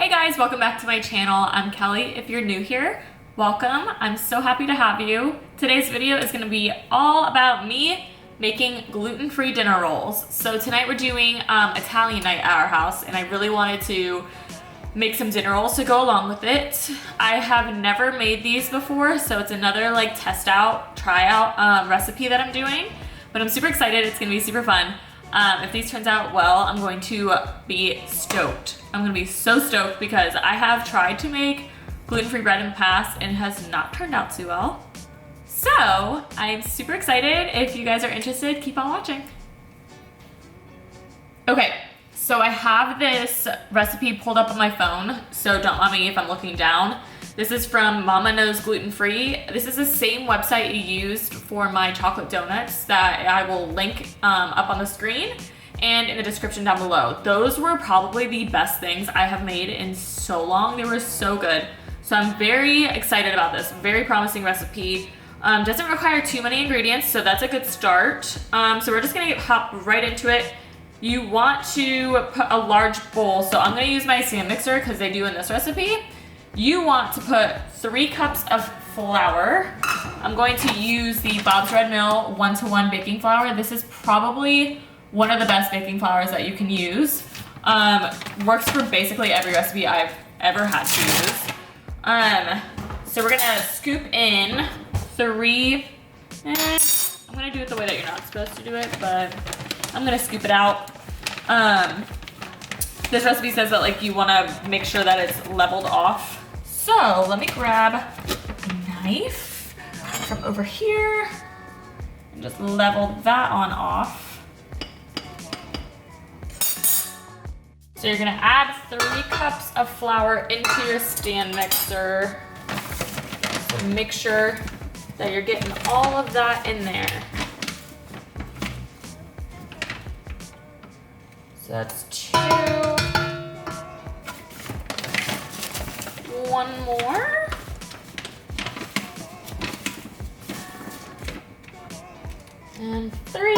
Hey guys, welcome back to my channel. I'm Kelly. If you're new here, welcome. I'm so happy to have you. Today's video is going to be all about me making gluten-free dinner rolls. So tonight we're doing Italian night at our house, and I really wanted to make some dinner rolls to go along with it. I have never made these before, so it's another like test out, try out recipe that I'm doing, but I'm super excited. It's gonna be super fun. If these turns out well, I'm going to be stoked. I'm gonna be so stoked because I have tried to make gluten-free bread in the past and it has not turned out too well. So I'm super excited. If you guys are interested, keep on watching. Okay, so I have this recipe pulled up on my phone, so don't mind me if I'm looking down. This is from Mama Knows Gluten Free. This is the same website you used for my chocolate donuts that I will link up on the screen and in the description down below. Those were probably the best things I have made in so long. They were so good. So I'm very excited about this. Very promising recipe. Doesn't require too many ingredients, so that's a good start. So we're just gonna hop right into it. You want to put a large bowl, so I'm gonna use my stand mixer because they do in this recipe. You want to put 3 cups of flour. I'm going to use the Bob's Red Mill 1-to-1 baking flour. This is probably one of the best baking flours that you can use. Works for basically every recipe I've ever had to use. So we're gonna scoop in 3, I'm gonna do it the way that you're not supposed to do it, but I'm gonna scoop it out. This recipe says that like you wanna make sure that it's leveled off. So let me grab a knife from over here and just level that on off. So you're gonna add 3 cups of flour into your stand mixer. So make sure that you're getting all of that in there. So that's 2. 1 more. And 3.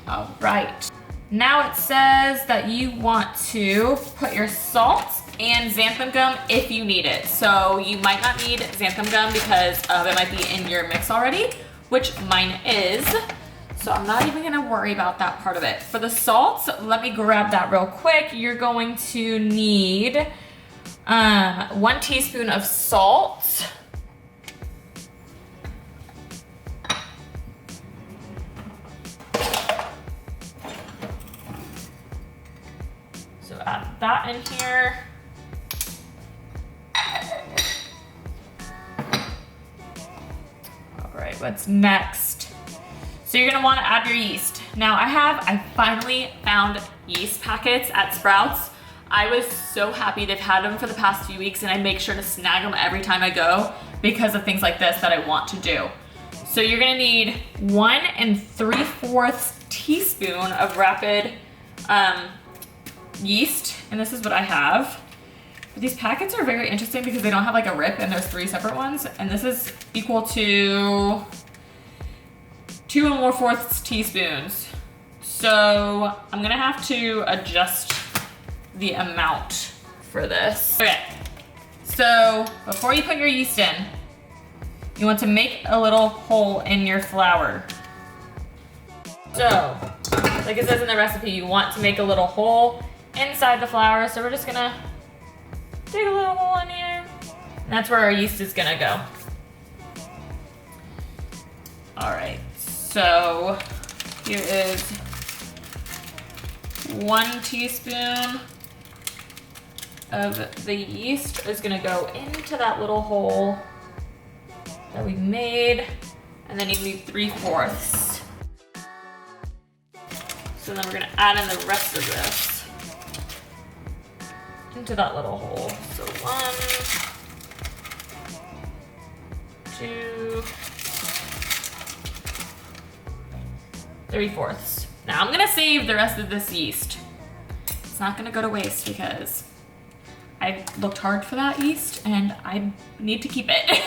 All right. Now it says that you want to put your salt and xanthan gum if you need it. So you might not need xanthan gum because it might be in your mix already, which mine is. So I'm not even gonna worry about that part of it. For the salt, let me grab that real quick. You're going to need 1 teaspoon of salt. So add that in here. All right, what's next? So you're gonna wanna add your yeast. Now I finally found yeast packets at Sprouts. I was so happy. They've had them for the past few weeks and I make sure to snag them every time I go because of things like this that I want to do. So you're gonna need 1 3/4 teaspoon of rapid yeast, and this is what I have. But these packets are very interesting because they don't have like a rip and there's 3 separate ones, and this is equal to 2 1/4 teaspoons. So I'm gonna have to adjust the amount for this. Okay, so before you put your yeast in, you want to make a little hole in your flour. So, like it says in the recipe, you want to make a little hole inside the flour. So we're just gonna dig a little hole in here. And that's where our yeast is gonna go. All right, so here is 1 teaspoon of the yeast is gonna go into that little hole that we made, and then you need 3/4. So then we're gonna add in the rest of this into that little hole. So 1, 2, 3/4. Now I'm gonna save the rest of this yeast. It's not gonna go to waste because I looked hard for that yeast and I need to keep it.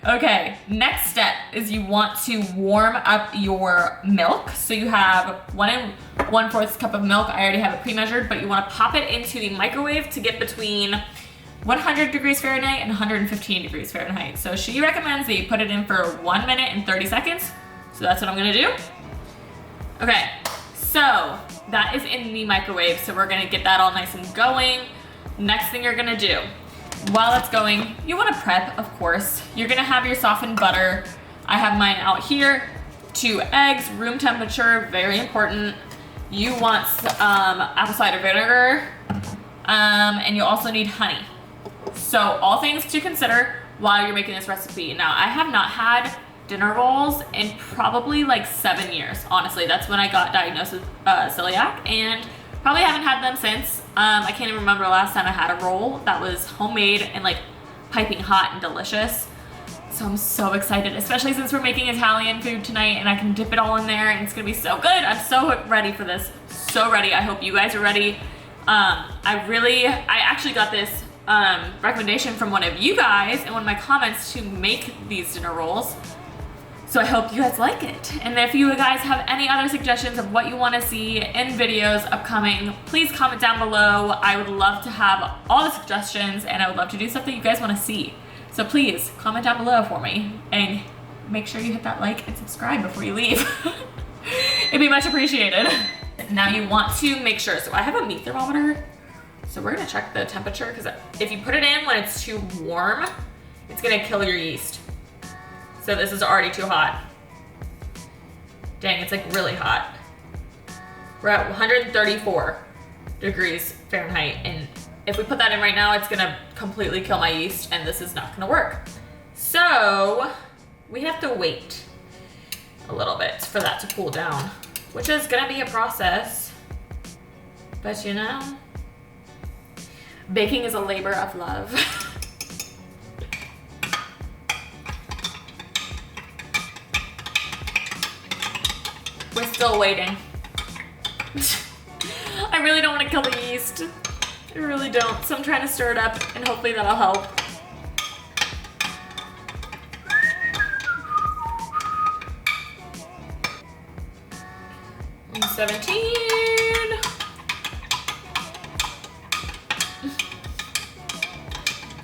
Okay, next step is you want to warm up your milk. So you have 1 1/4 cup of milk. I already have it pre-measured, but you want to pop it into the microwave to get between 100 degrees Fahrenheit and 115 degrees Fahrenheit. So she recommends that you put it in for 1 minute and 30 seconds. So that's what I'm gonna do. Okay, so that is in the microwave. So we're gonna get that all nice and going. Next thing you're gonna do, while it's going, you wanna prep, of course. You're gonna have your softened butter. I have mine out here. 2 eggs, room temperature, very important. You want apple cider vinegar, and you also need honey. So all things to consider while you're making this recipe. Now, I have not had dinner rolls in probably like 7 years. Honestly, that's when I got diagnosed with celiac, and probably haven't had them since. I can't even remember the last time I had a roll that was homemade and like piping hot and delicious. So I'm so excited, especially since we're making Italian food tonight and I can dip it all in there and it's gonna be so good. I'm so ready for this, so ready. I hope you guys are ready. I actually got this recommendation from one of you guys in one of my comments to make these dinner rolls. So I hope you guys like it. And if you guys have any other suggestions of what you want to see in videos upcoming, please comment down below. I would love to have all the suggestions and I would love to do stuff that you guys want to see. So please comment down below for me and make sure you hit that like and subscribe before you leave. It'd be much appreciated. Now you want to make sure, so I have a meat thermometer. So we're gonna check the temperature because if you put it in when it's too warm, it's gonna kill your yeast. So this is already too hot. Dang, it's like really hot. We're at 134 degrees Fahrenheit, and if we put that in right now, it's gonna completely kill my yeast, and this is not gonna work. So we have to wait a little bit for that to cool down, which is gonna be a process. But you know, baking is a labor of love. We're still waiting. I really don't want to kill the yeast. I really don't. So I'm trying to stir it up and hopefully that'll help. And 17.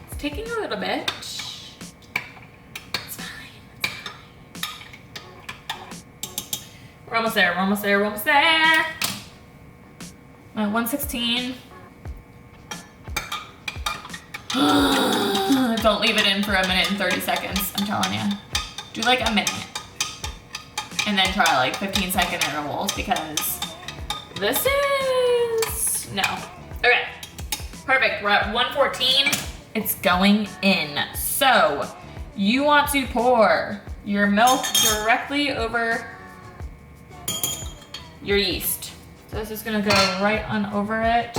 It's taking a little bit. We're almost there, we're almost there, we're almost there. 116. Don't leave it in for 1 minute and 30 seconds, I'm telling you. Do like a minute. And then try like 15-second intervals because this is, no. Okay, perfect, we're at 114. It's going in. So you want to pour your milk directly over your yeast. So this is gonna go right on over it.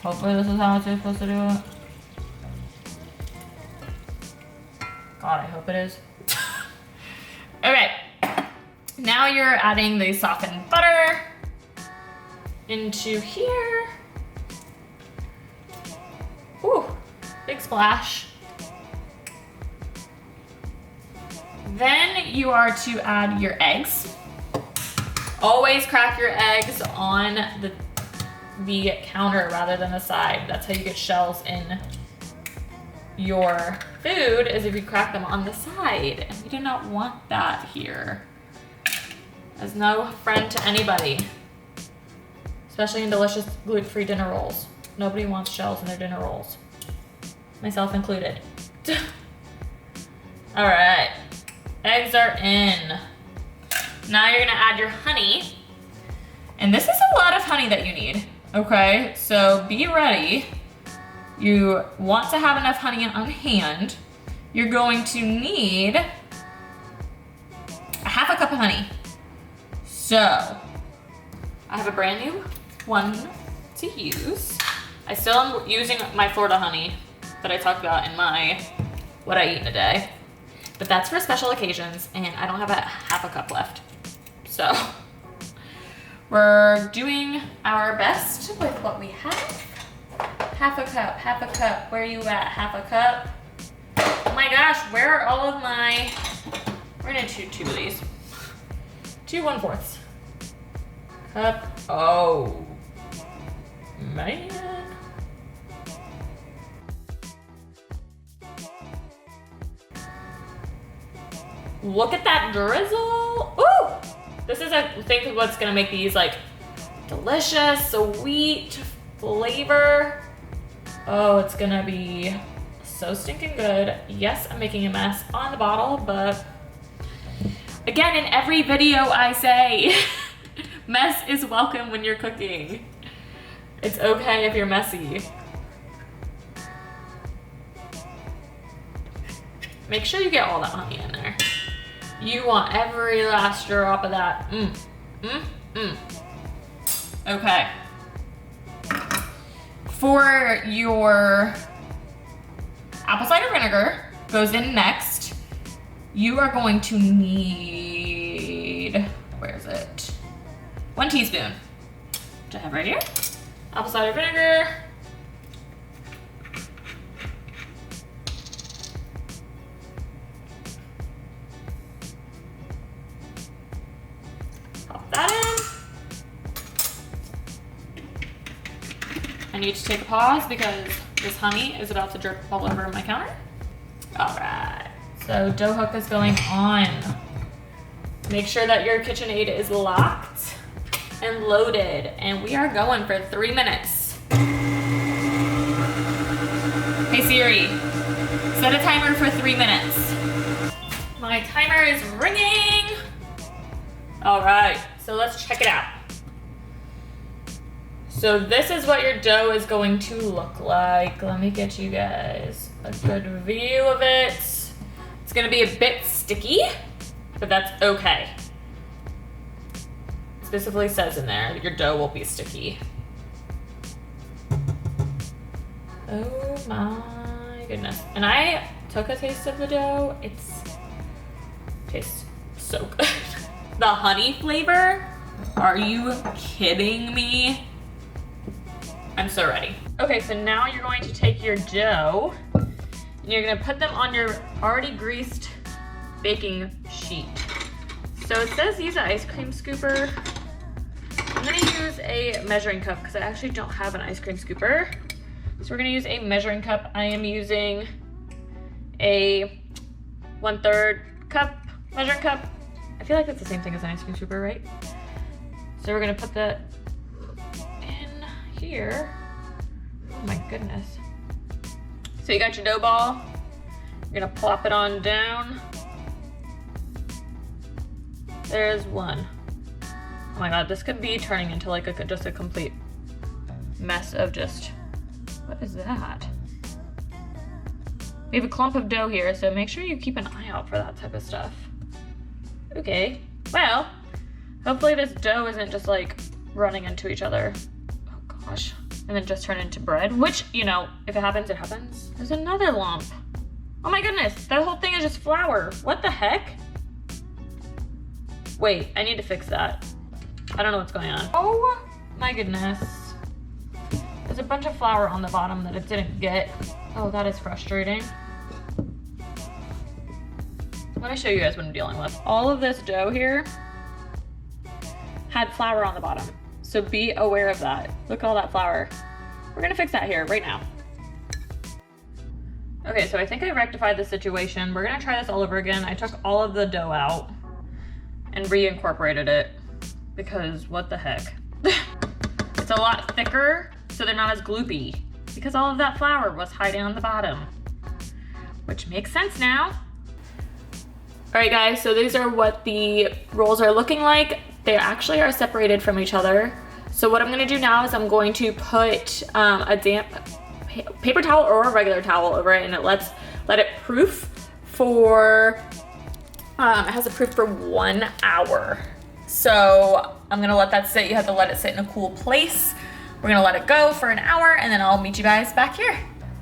Hopefully this is how it's supposed to do it. God, I hope it is. Okay, now you're adding the softened butter into here. Ooh, big splash. Then you are to add your eggs. Always crack your eggs on the counter rather than the side. That's how you get shells in your food, is if you crack them on the side. And we do not want that here. That's no friend to anybody, especially in delicious gluten-free dinner rolls. Nobody wants shells in their dinner rolls, myself included. All right. Eggs are in. Now you're gonna add your honey. And this is a lot of honey that you need, okay? So be ready. You want to have enough honey on hand. You're going to need a 1/2 cup of honey. So I have a brand new one to use. I still am using my Florida honey that I talked about in my what I eat in a day. But that's for special occasions, and I don't have a 1/2 cup left. So we're doing our best with what we have. half a cup, half a cup. Where are you at? Half a cup. Oh my gosh, where are all of my, we're gonna do two of these. 2 1/4 cup. Oh, man. Look at that drizzle. Ooh, this is, I think, what's gonna make these like delicious, sweet flavor. Oh, it's gonna be so stinking good. Yes, I'm making a mess on the bottle, but again, in every video I say, mess is welcome when you're cooking. It's okay if you're messy. Make sure you get all that honey in there. You want every last drop of that. Okay. For your apple cider vinegar goes in next. You are going to need, where is it? 1 teaspoon, which I have right here. Apple cider vinegar. Pop that in. I need to take a pause because this honey is about to drip all over my counter. All right, so dough hook is going on. Make sure that your KitchenAid is locked and loaded, and we are going for 3 minutes. Hey Siri, set a timer for 3 minutes. My timer is ringing. All right, so let's check it out. So this is what your dough is going to look like. Let me get you guys a good view of it. It's gonna be a bit sticky, but that's okay. It specifically says in there that your dough will be sticky. Oh my goodness. And I took a taste of the dough. It tastes so good. The honey flavor, are you kidding me? I'm so ready. Okay, so now you're going to take your dough and you're gonna put them on your already greased baking sheet. So it says use an ice cream scooper. I'm gonna use a measuring cup because I actually don't have an ice cream scooper. So we're gonna use a measuring cup. I am using a 1/3 cup measuring cup. I feel like that's the same thing as an ice cream scooper, right? So we're gonna put that in here. Oh my goodness. So you got your dough ball. You're gonna plop it on down. There's one. Oh my God, this could be turning into like just a complete mess of just, what is that? We have a clump of dough here, so make sure you keep an eye out for that type of stuff. Okay, well, hopefully this dough isn't just like running into each other. Oh gosh, and then just turn into bread, which, you know, if it happens, it happens. There's another lump. Oh my goodness, that whole thing is just flour. What the heck? Wait, I need to fix that. I don't know what's going on. Oh my goodness. There's a bunch of flour on the bottom that it didn't get. Oh, that is frustrating. Let me show you guys what I'm dealing with. All of this dough here had flour on the bottom. So be aware of that. Look at all that flour. We're gonna fix that here right now. Okay, so I think I rectified the situation. We're gonna try this all over again. I took all of the dough out and reincorporated it because what the heck. It's a lot thicker, so they're not as gloopy because all of that flour was hiding on the bottom, which makes sense now. All right guys, so these are what the rolls are looking like. They actually are separated from each other. So what I'm gonna do now is I'm going to put a damp paper towel or a regular towel over it, and let it proof for, it has a proof for 1 hour. So I'm gonna let that sit. You have to let it sit in a cool place. We're gonna let it go for an hour and then I'll meet you guys back here.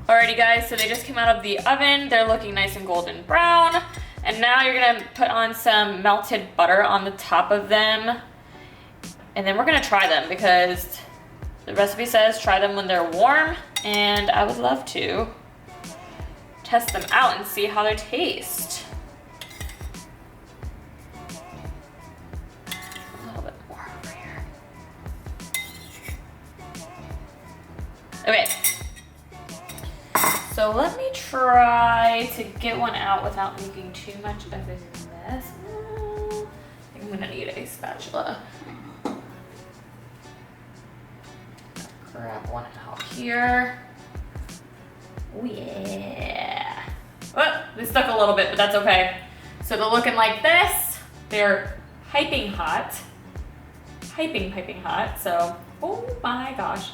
Alrighty guys, so they just came out of the oven. They're looking nice and golden brown. And now you're gonna put on some melted butter on the top of them. And then we're gonna try them because the recipe says try them when they're warm. and I would love to test them out and see how they taste. A little bit more over here. Okay. So let me try to get one out without making too much of a mess. I think I'm gonna need a spatula. Grab one out here. Oh yeah. Oh, they stuck a little bit, but that's okay. So they're looking like this. They're piping hot. Piping hot. So, oh my gosh.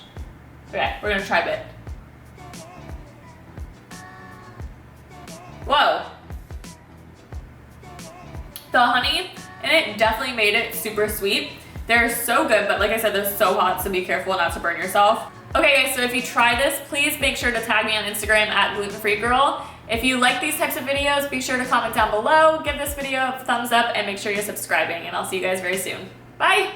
Okay, we're gonna try a bit. Whoa. The honey in it definitely made it super sweet. They're so good, but like I said, they're so hot, so be careful not to burn yourself. Okay guys, so if you try this, please make sure to tag me on Instagram at glutenfreegirl. If you like these types of videos, be sure to comment down below, give this video a thumbs up, and make sure you're subscribing, and I'll see you guys very soon. Bye!